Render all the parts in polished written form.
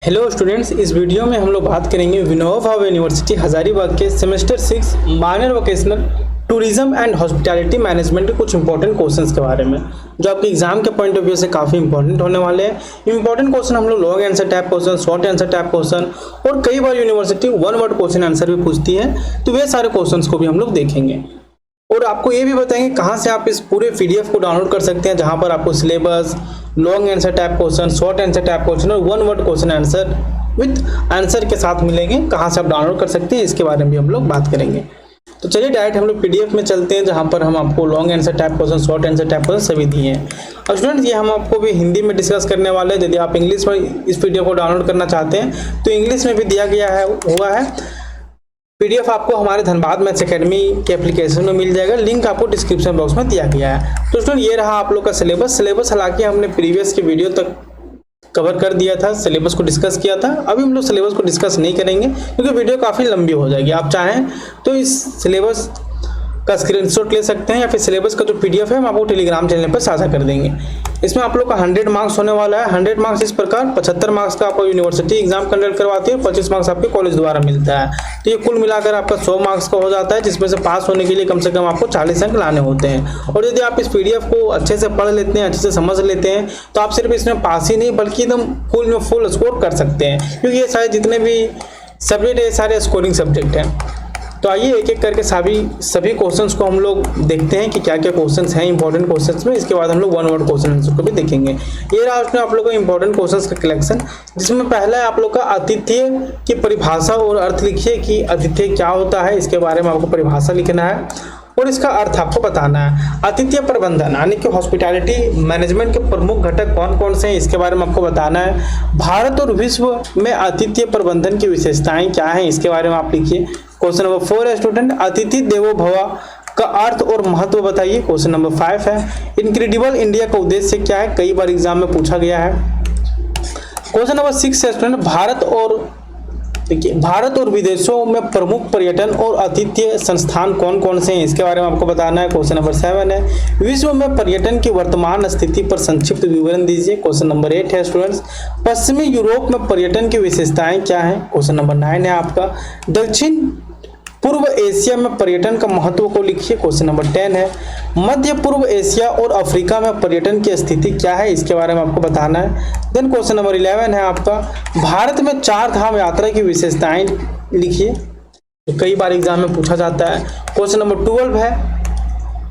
Hello students, इस video में हम लोग बात करेंगे विनोबा भावे यूनिवर्सिटी हजारीबाग के semester 6 minor vocational tourism and hospitality management के कुछ इंपॉर्टेंट क्वेश्चंस के बारे में, जो आपके एग्जाम के पॉइंट ऑफ व्यू से काफ़ी इंपॉर्टेंट होने वाले हैं। इंपॉर्टेंट क्वेश्चन हम लोग long answer type question, short answer type question और कई बार university one word question answer भी पूछती है, तो वे सारे क्वेश्चन को भी हम लोग देखेंगे। और आपको ये भी बताएंगे कहाँ से आप इस पूरे पीडीएफ को डाउनलोड कर सकते हैं, जहाँ पर आपको syllabus, long answer type question, short answer type question और one word question answer with answer के साथ मिलेंगे। कहाँ से आप डाउनलोड कर सकते हैं इसके बारे में भी हम लोग बात करेंगे। तो चलिए डायरेक्ट हम लोग पीडीएफ में चलते हैं, जहाँ पर हम आपको long answer type question, short answer type question सभी दिए हैं। और स्टूडेंट्स, ये हम आपको भी हिंदी में डिस्कस करने वाले हैं। यदि आप इंग्लिश में इस पीडीएफ को डाउनलोड करना चाहते हैं तो इंग्लिश में भी दिया गया हुआ है। पीडीएफ आपको हमारे धनबाद मैथ्स एकेडमी के एप्लीकेशन में मिल जाएगा, लिंक आपको डिस्क्रिप्शन बॉक्स में दिया गया है। तो स्टूडेंट, ये रहा आप लोग का सिलेबस। हालांकि हमने प्रीवियस के वीडियो तक कवर कर दिया था, सिलेबस को डिस्कस किया था। अभी हम लोग सिलेबस को डिस्कस नहीं करेंगे क्योंकि वीडियो काफ़ी लंबी हो जाएगी। आप चाहें तो इस सिलेबस का स्क्रीनशॉट ले सकते हैं या फिर सिलेबस का जो पीडीएफ है हम आपको टेलीग्राम चैनल पर साझा कर देंगे। इसमें आप लोग का 100 मार्क्स होने वाला है। 100 मार्क्स इस प्रकार 75 मार्क्स का आपको यूनिवर्सिटी एग्जाम कंडक्ट करवाती है, 25 मार्क्स आपके कॉलेज द्वारा मिलता है। तो ये कुल मिलाकर आपका 100 मार्क्स का हो जाता है, जिसमें से पास होने के लिए कम से कम आपको 40 अंक लाने होते हैं। और यदि आप इस पीडीएफ को अच्छे से पढ़ लेते हैं, अच्छे से समझ लेते हैं, तो आप सिर्फ इसमें पास ही नहीं बल्कि एकदम फुल स्कोर कर सकते हैं, क्योंकि ये सारे जितने भी सब्जेक्ट है, सारे स्कोरिंग सब्जेक्ट हैं। तो आइए एक एक करके सभी क्वेश्चंस को हम लोग देखते हैं कि क्या क्या क्वेश्चंस हैं इंपॉर्टेंट क्वेश्चंस में। इसके बाद हम लोग वन वर्ड क्वेश्चन आंसर को भी देखेंगे। ये रहा उसमें आप लोग का इंपॉर्टेंट क्वेश्चंस का कलेक्शन, जिसमें पहला है आप लोग का आतिथ्य की परिभाषा और अर्थ लिखिए कि आतिथ्य क्या होता है। इसके बारे में आपको परिभाषा लिखना है और इसका अर्थ आपको बताना है। आतिथ्य प्रबंधन यानी कि हॉस्पिटैलिटी मैनेजमेंट के प्रमुख घटक कौन कौन से हैं, इसके बारे में आपको बताना है। भारत और विश्व में आतिथ्य प्रबंधन की विशेषताएं क्या हैं, इसके बारे में आप लिखिए। क्वेश्चन नंबर 4 है स्टूडेंट, अतिथि देवो भव का अर्थ और महत्व बताइए। क्वेश्चन नंबर 5 है, इनक्रेडिबल इंडिया का उद्देश्य क्या है, कई बार एग्जाम में पूछा गया है। क्वेश्चन नंबर 6 है स्टूडेंट, भारत और विदेशों में प्रमुख पर्यटन और आतिथ्य संस्थान कौन कौन से हैं, इसके बारे में आपको बताना है। क्वेश्चन नंबर 7 है, विश्व में पर्यटन की वर्तमान स्थिति पर संक्षिप्त विवरण दीजिए। क्वेश्चन नंबर 8 है स्टूडेंट्स, पश्चिमी यूरोप में पर्यटन की विशेषताएं क्या हैं। क्वेश्चन नंबर 9 है आपका, दक्षिण पूर्व एशिया में पर्यटन का महत्व को लिखिए। क्वेश्चन नंबर 10 है, मध्य पूर्व एशिया और अफ्रीका में पर्यटन की स्थिति क्या है, इसके बारे में आपको बताना है। देन क्वेश्चन नंबर 11 है आपका, भारत में 4 धाम यात्रा की विशेषताएं लिखिए, तो कई बार एग्जाम में पूछा जाता है। क्वेश्चन नंबर 12 है,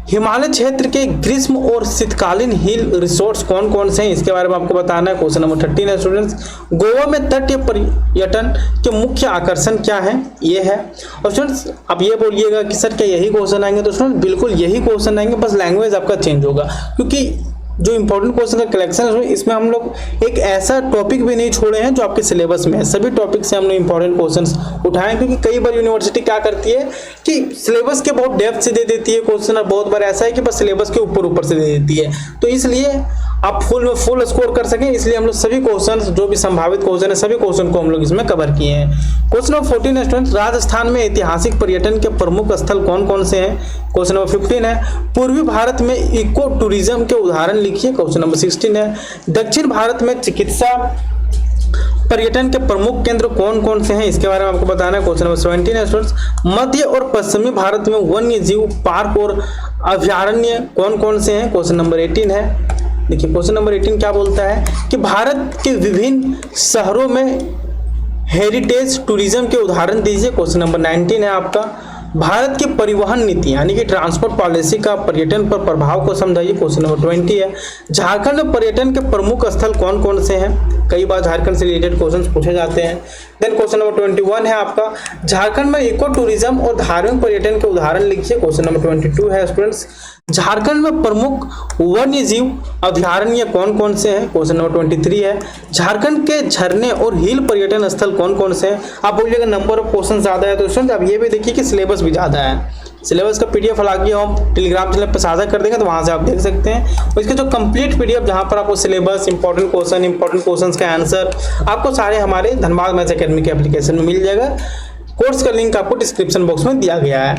हिमालय क्षेत्र के ग्रीष्म और शीतकालीन हिल रिसोर्ट्स कौन कौन से हैं, इसके बारे में आपको बताना है। क्वेश्चन नंबर 13 है स्टूडेंट्स, गोवा में तटीय पर्यटन के मुख्य आकर्षण क्या है, ये है। और स्टूडेंट्स आप ये बोलिएगा कि सर क्या यही क्वेश्चन आएंगे, तो स्टूडेंट्स बिल्कुल यही क्वेश्चन आएंगे, बस लैंग्वेज आपका चेंज होगा, क्योंकि जो इंपॉर्टेंट क्वेश्चन का कलेक्शन है इसमें हम लोग एक ऐसा टॉपिक भी नहीं छोड़े हैं जो आपके सिलेबस में है। सभी टॉपिक से हमने इंपॉर्टेंट क्वेश्चंस उठाए, क्योंकि कई बार यूनिवर्सिटी क्या करती है कि सिलेबस के बहुत डेप्थ से दे देती है क्वेश्चन, और बहुत बार ऐसा है कि बस सिलेबस के ऊपर से दे देती है। तो इसलिए आप फुल स्कोर कर सकें, इसलिए हम लोग सभी क्वेश्चन, जो भी संभावित क्वेश्चन है, सभी क्वेश्चन को हम लोग इसमें कवर किए हैं। क्वेश्चन नंबर 14 स्टूडेंट, राजस्थान में ऐतिहासिक पर्यटन के प्रमुख स्थल कौन कौन से हैं। क्वेश्चन नंबर 15 है, पूर्वी भारत में इको टूरिज्म के उदाहरण लिखिए। क्वेश्चन नंबर 16 है, दक्षिण भारत में चिकित्सा पर्यटन के प्रमुख केंद्र कौन कौन से हैं, इसके बारे में आपको बताना है। क्वेश्चन नंबर 17 है स्टूडेंट्स, मध्य और पश्चिमी भारत में वन्य जीव पार्क और अभयारण्य कौन कौन से हैं। क्वेश्चन नंबर 18 है, देखिए क्वेश्चन नंबर 18 क्या बोलता है कि भारत के विभिन्न शहरों में हेरिटेज टूरिज्म के उदाहरण दीजिए। क्वेश्चन नंबर 19 है आपका, भारत की परिवहन नीति यानी कि ट्रांसपोर्ट पॉलिसी का पर्यटन पर प्रभाव को समझाइए। क्वेश्चन नंबर 20 है, झारखंड में पर्यटन के प्रमुख स्थल कौन कौन से हैं, कई बार झारखंड से रिलेटेड क्वेश्चंस पूछे जाते हैं। देन क्वेश्चन नंबर 21 है आपका, झारखंड में इको टूरिज्म और धार्मिक पर्यटन के उदाहरण लिखिए। क्वेश्चन नंबर 22 है स्टूडेंट्स, झारखंड में प्रमुख वन्य जीव अभयारण्य कौन कौन से हैं। क्वेश्चन नंबर 23 है, झारखंड के झरने और हिल पर्यटन स्थल कौन कौन से हैं। आप बोलिएगा नंबर ऑफ क्वेश्चन ज्यादा है, तो स्टूडेंट आप ये भी देखिए कि सिलेबस भी ज्यादा है। सिलेबस का पीडीएफ हालांकि हम टेलीग्राम चैनल पर साझा कर देंगे, तो वहां से आप देख सकते हैं। और इसके जो कंप्लीट पीडीएफ, जहां पर आपको सिलेबस, इंपॉर्टेंट क्वेश्चन का आंसर आपको सारे हमारे धनबाद मैथ्स एकेडमी के एप्लीकेशन में मिल जाएगा। कोर्स का लिंक आपको डिस्क्रिप्शन बॉक्स में दिया गया है।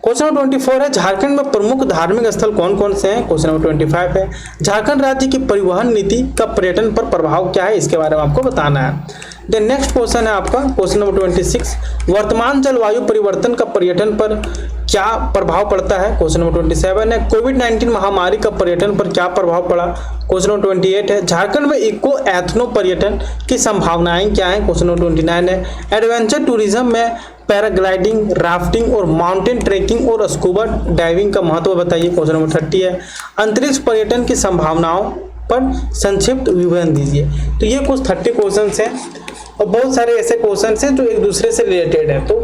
क्वेश्चन नंबर 24 है, झारखंड में प्रमुख धार्मिक स्थल कौन कौन से हैं। क्वेश्चन नंबर 25 है, झारखंड राज्य की परिवहन नीति का पर्यटन पर प्रभाव क्या है, इसके बारे में आपको बताना है। देन नेक्स्ट क्वेश्चन है आपका क्वेश्चन नंबर 26, वर्तमान जलवायु परिवर्तन का पर्यटन पर क्या प्रभाव पड़ता है? क्वेश्चन नंबर 27 है, कोविड-19 महामारी का पर्यटन पर क्या प्रभाव पड़ा? क्वेश्चन नंबर 28 है, झारखंड में इको एथनो पर्यटन की संभावनाएं क्या हैं? क्वेश्चन नंबर 29 है, एडवेंचर टूरिज्म में पैराग्लाइडिंग, राफ्टिंग और माउंटेन ट्रेकिंग और स्कूबा डाइविंग का महत्व बताइए। क्वेश्चन नंबर 30 है, अंतरिक्ष पर्यटन की संभावनाओं पर संक्षिप्त विवरण दीजिए। तो ये कुछ 30 क्वेश्चन हैं और बहुत सारे ऐसे क्वेश्चन हैं जो एक दूसरे से रिलेटेड है, तो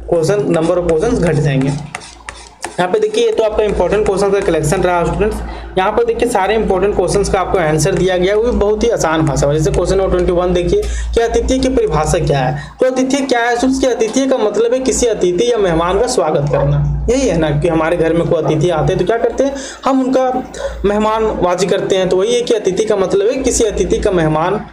क्वेश्चन नंबर ऑफ क्वेश्चन घट जाएंगे। यहाँ पे देखिए, ये तो आपका इंपॉर्टेंट क्वेश्चन का कलेक्शन रहा स्टूडेंट्स। यहाँ पर देखिए सारे इंपॉर्टेंट क्वेश्चंस का आपको आंसर दिया गया है, वो भी बहुत ही आसान भाषा में। जैसे क्वेश्चन नंबर 21 देखिए कि अतिथि की परिभाषा क्या है? तो अतिथि क्या है? कि अतिथि का मतलब है किसी अतिथि या मेहमान का स्वागत करना। यही है ना कि हमारे घर में कोई अतिथि आते हैं तो क्या करते हैं, हम उनका मेहमानबाजी करते हैं। तो वही है कि अतिथि का मतलब है किसी अतिथि का मेहमान,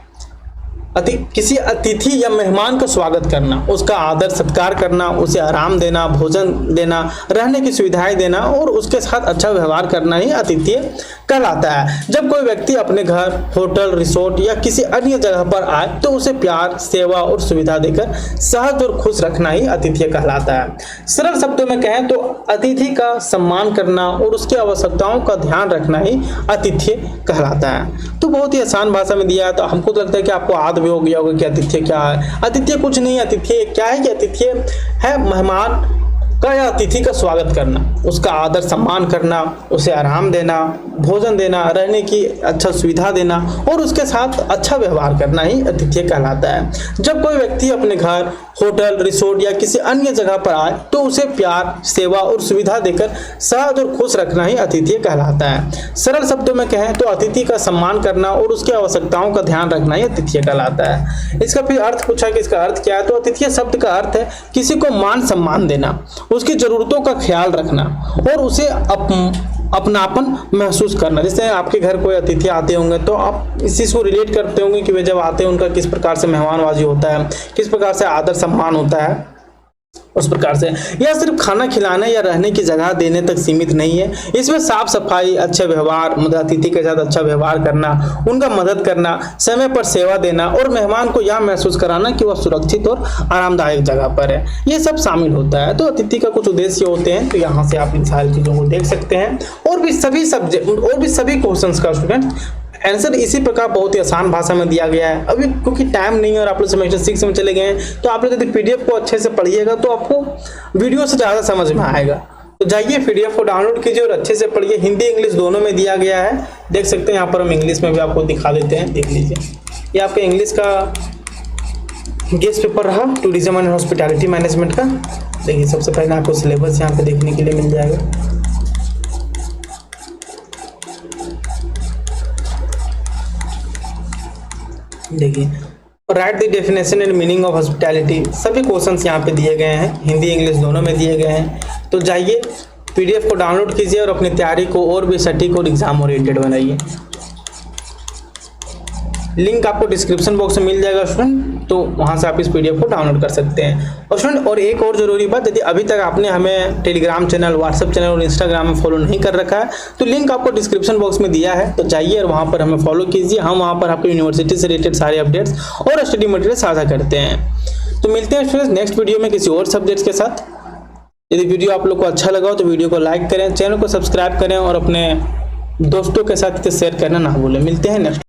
किसी अतिथि या मेहमान का स्वागत करना, उसका आदर सत्कार करना, उसे आराम देना, भोजन देना, रहने की सुविधाएं देना और उसके साथ अच्छा व्यवहार करना ही आतिथ्य कहलाता है। जब कोई व्यक्ति अपने घर, होटल, रिसोर्ट या किसी अन्य जगह पर आए तो उसे प्यार, सेवा और सुविधा देकर सहज और खुश रखना ही आतिथ्य कहलाता है। सरल शब्दों में कहें तो अतिथि का सम्मान करना और उसकी आवश्यकताओं का ध्यान रखना ही आतिथ्य कहलाता है। तो बहुत ही आसान भाषा में दिया है, तो हमको लगता है कि आपको याद भी हो गया होगा कि आतिथ्य क्या है। आतिथ्य कुछ नहीं, आतिथ्य क्या है कि आतिथ्य है मेहमान का या अतिथि का स्वागत करना, उसका आदर सम्मान करना, उसे आराम देना, भोजन देना, रहने की अच्छा सुविधा देना और उसके साथ अच्छा व्यवहार करना ही आतिथ्य कहलाता है। जब कोई व्यक्ति अपने घर, होटल, रिसोर्ट या किसी अन्य जगह पर आए तो उसे प्यार, सेवा और सुविधा देकर सहज और खुश रखना ही आतिथ्य कहलाता है। सरल शब्दों में कहें तो अतिथि का सम्मान करना और उसकी आवश्यकताओं का ध्यान रखना ही आतिथ्य कहलाता है। इसका फिर अर्थ पूछा कि इसका अर्थ क्या है, तो आतिथ्य शब्द का अर्थ है किसी को मान सम्मान देना, उसकी जरूरतों का ख्याल रखना और उसे अपनापन महसूस करना। जैसे आपके घर कोई अतिथि आते होंगे तो आप इस चीज़ को रिलेट करते होंगे कि वे जब आते हैं उनका किस प्रकार से मेहमानबाजी होता है, किस प्रकार से आदर सम्मान होता है, उस प्रकार से। यह सिर्फ खाना खिलाने या रहने की जगह देने तक सीमित नहीं है, इसमें साफ सफाई, अच्छे व्यवहार, अतिथि के साथ अच्छा व्यवहार करना, उनका मदद करना, समय पर सेवा देना और मेहमान को यह महसूस कराना कि वह सुरक्षित और आरामदायक जगह पर है, ये सब शामिल होता है। तो अतिथि का कुछ उद्देश्य होते हैं, तो यहाँ से आप इन सारी चीज़ों को देख सकते हैं। और भी सभी सब्जेक्ट और भी सभी क्वेश्चंस का स्टूडेंट आंसर इसी प्रकार बहुत ही आसान भाषा में दिया गया है। अभी क्योंकि टाइम नहीं है और आप लोग सेमेस्टर 6 में चले गए हैं, तो आप लोग यदि पीडीएफ को अच्छे से पढ़िएगा तो आपको वीडियो से ज़्यादा समझ में आएगा। तो जाइए पीडीएफ को डाउनलोड कीजिए और अच्छे से पढ़िए। हिंदी इंग्लिश दोनों में दिया गया है, देख सकते हैं। यहाँ पर हम इंग्लिश में भी आपको दिखा देते हैं, देख लीजिए। ये आपका इंग्लिश का गेस्ट पेपर रहा टूरिज्म एंड हॉस्पिटैलिटी मैनेजमेंट का। देखिए सबसे पहले आपको सिलेबस यहाँ पे देखने के लिए मिल जाएगा। देखिए, right the definition and meaning of hospitality, सभी क्वेश्चंस यहाँ पे दिए गए हैं, हिंदी इंग्लिश दोनों में दिए गए हैं। तो जाइए पीडीएफ को डाउनलोड कीजिए और अपनी तैयारी को और भी सटीक और एग्जाम ओरिएंटेड बनाइए। लिंक आपको डिस्क्रिप्शन बॉक्स में मिल जाएगा स्टूडेंट, तो वहाँ से आप इस पीडीएफ को डाउनलोड कर सकते हैं। और स्टूडेंट और एक और ज़रूरी बात, यदि अभी तक आपने हमें टेलीग्राम चैनल, व्हाट्सएप चैनल और इंस्टाग्राम में फॉलो नहीं कर रखा है तो लिंक आपको डिस्क्रिप्शन बॉक्स में दिया है, तो जाइए और वहाँ पर हमें फॉलो कीजिए। हम वहाँ पर आपको यूनिवर्सिटी से रिलेटेड सारे अपडेट्स और स्टडी मटेरियल साझा करते हैं। तो मिलते हैं स्टूडेंट्स नेक्स्ट वीडियो में किसी और सब्जेक्ट्स के साथ। यदि वीडियो आप लोग को अच्छा लगा हो तो वीडियो को लाइक करें, चैनल को सब्सक्राइब करें और अपने दोस्तों के साथ इसे शेयर करना ना भूलें। मिलते हैं नेक्स्ट